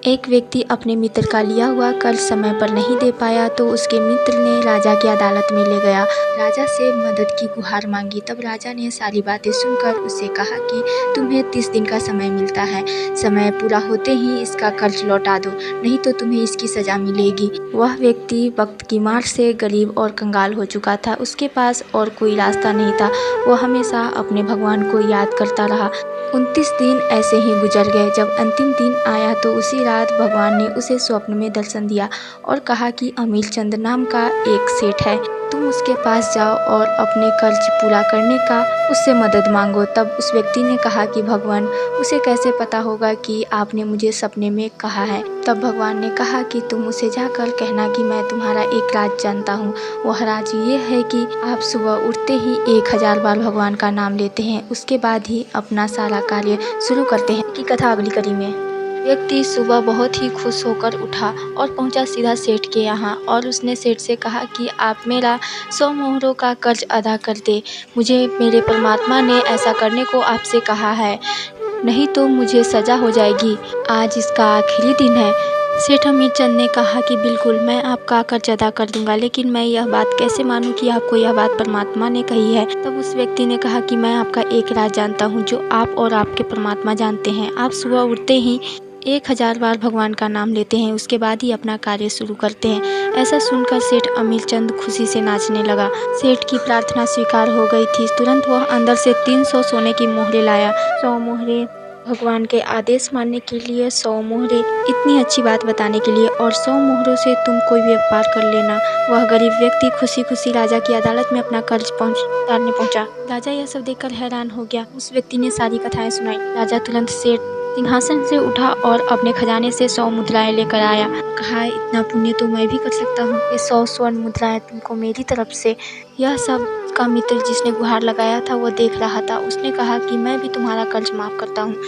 एक व्यक्ति अपने मित्र का लिया हुआ कर्ज समय पर नहीं दे पाया तो उसके मित्र ने राजा की अदालत में ले गया। राजा से मदद की गुहार मांगी। तब राजा ने सारी बातें सुनकर उससे कहा कि तुम्हें 30 दिन का समय मिलता है। समय पूरा होते ही इसका कर्ज लौटा दो, नहीं तो तुम्हें इसकी सजा मिलेगी। वह व्यक्ति वक्त की मार से गरीब और कंगाल हो चुका था। उसके पास और कोई रास्ता नहीं था। वह हमेशा अपने भगवान को याद करता रहा। 29 दिन ऐसे ही गुजर गए। जब अंतिम दिन आया तो उसी रात भगवान ने उसे स्वप्न में दर्शन दिया और कहा कि अमीर चंद नाम का एक सेठ है, तुम उसके पास जाओ और अपने कर्ज पूरा करने का उससे मदद मांगो। तब उस व्यक्ति ने कहा कि भगवान, उसे कैसे पता होगा कि आपने मुझे सपने में कहा है। तब भगवान ने कहा कि तुम उसे जाकर कहना कि मैं तुम्हारा एक राज जानता हूँ। वह राज ये है कि आप सुबह उठते ही 1000 बार भगवान का नाम लेते हैं, उसके बाद ही अपना सारा कार्य शुरू करते हैं। की कथा अगली कड़ी में। व्यक्ति सुबह बहुत ही खुश होकर उठा और पहुंचा सीधा सेठ के यहाँ और उसने सेठ से कहा कि आप मेरा 100 मोहरों का कर्ज अदा कर दे। मुझे मेरे परमात्मा ने ऐसा करने को आपसे कहा है, नहीं तो मुझे सजा हो जाएगी। आज इसका आखिरी दिन है। सेठ अमीरचंद ने कहा कि बिल्कुल मैं आपका कर्ज अदा कर दूंगा, लेकिन मैं यह बात कैसे मानूं कि आपको यह बात परमात्मा ने कही है। तब उस व्यक्ति ने कहा कि मैं आपका एक राज जानता हूं जो आप और आपके परमात्मा जानते हैं। आप सुबह उठते ही 1000 बार भगवान का नाम लेते हैं, उसके बाद ही अपना कार्य शुरू करते हैं। ऐसा सुनकर सेठ अमीरचंद खुशी से नाचने लगा। सेठ की प्रार्थना स्वीकार हो गई थी। तुरंत वह अंदर से 300 सोने की मोहरें लाया। 100 मोहरें भगवान के आदेश मानने के लिए, 100 मोहरें इतनी अच्छी बात बताने के लिए, और 100 मोहरों से तुम कोई भी व्यापार कर लेना। वह गरीब व्यक्ति खुशी खुशी राजा की अदालत में अपना कर्ज उतारने पहुंचा। राजा यह सब देखकर हैरान हो गया। उस व्यक्ति ने सारी कथाएं सुनाई। राजा तुरंत सेठ सिंहासन से उठा और अपने खजाने से 100 मुद्राएं लेकर आया। कहा, इतना पुण्य तो मैं भी कर सकता हूँ। ये 100 स्वर्ण मुद्राएं तुमको मेरी तरफ से। यह सब का मित्र जिसने गुहार लगाया था वो देख रहा था। उसने कहा कि मैं भी तुम्हारा कर्ज माफ करता हूँ।